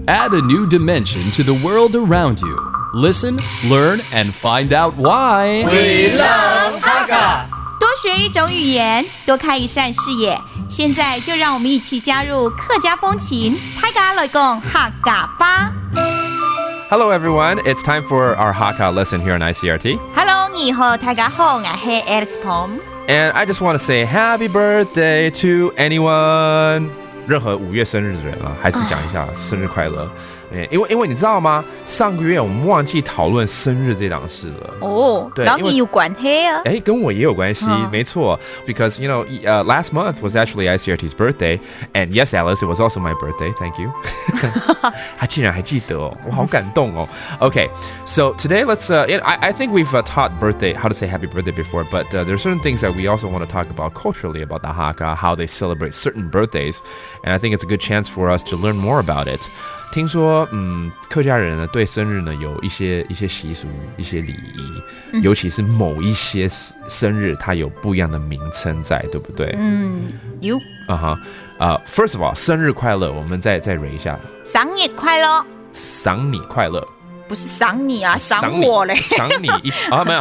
Add a new dimension to the world around you. Listen, learn, and find out why. We love Hakka. 多学一种语言，多开一扇视野。现在就让我们一起加入客家风情，大家来讲客家吧。Hello everyone, it's time for our Hakka lesson here on ICRT. Hello， 你好，大家好，我是 Alice Pom。 And I just want to say happy birthday to anyone. 任何5月生日的人啊，还是讲一下生日快乐。因为你知道吗？上个月我们忘记讨论生日这档事了。哦，对，然后你有关系啊？跟我也有关系，没错。Because you know, last month was actually ICRT's birthday, and yes, Alice, it was also my birthday. Thank you. 他竟然还记得哦，我好感动哦。Okay, so today let's. I think we've taught how to say happy birthday before, but there are certain things that we also want to talk about culturally about the Hakka, how they celebrate certain birthdays, and I think it's a good chance for us to learn more about it. 听说，客家人呢对生日呢有一些习俗、一些礼仪，尤其是某一些生日，它有不一样的名称在，对不对？有。First of all， 生日快乐，我们再蕊一下。生日快乐。赏你快乐。不是赏你啊，赏我嘞。赏你没有。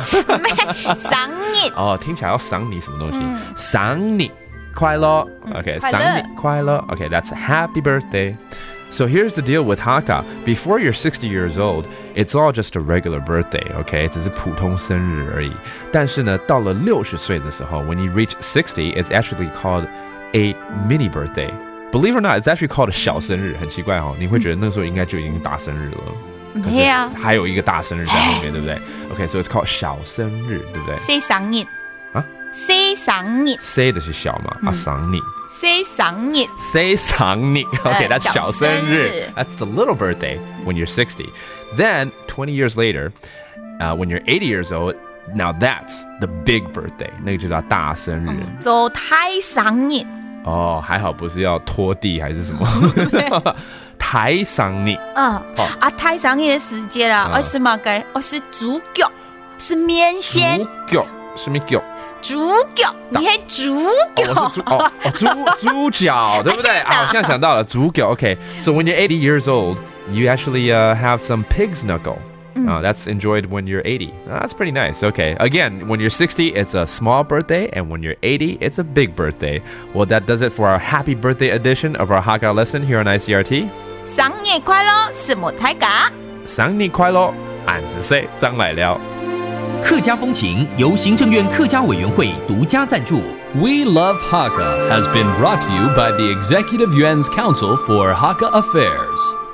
赏你。哦，听起来要赏你什么东西？赏你快乐。OK， 赏你快乐。OK，that's happy birthday。So here's the deal with Hakka. Before you're 60 years old, it's all just a regular birthday, okay? 只是普通生日而已。但是呢，到了60岁的时候 when you reach 60, it's actually called a mini birthday. Believe it or not, it's actually called a 小生日。很奇怪哦，你会觉得那时候应该就已经大生日了。可是还有一个大生日在后面，对不对 ？Okay, so it's called 小生日，对不对？谁生日啊？谁生日？谁的是小嘛？赏你。谁生日？谁赏你 Okay, that's 小生日。That's the little birthday when you're 60. Then 20 years later, when you're 80 years old, now that's the big birthday. 那个就叫大生日。做台生日。哦，还好不是要拖地还是什么？台生日。台生日的时间啦，我是嘛个？我是猪脚，是面线。猪脚，什么脚？猪脚，你还猪脚？我是猪脚，对不对？我现在想到了猪脚。Okay, so when you're 80 years old, you actually have some pig's knuckle. That's enjoyed when you're 80. That's pretty nice. Okay, again, when you're 60, it's a small birthday, and when you're 80, it's a big birthday. Well, that does it for our happy birthday edition of our Hakka lesson here on ICRT. 生日快乐，什么大家？生日快乐，俺子说张来了。客家风情由行政院客家委员会独家赞助。We Love Hakka has been brought to you by the Executive Yuan's Council for Hakka Affairs.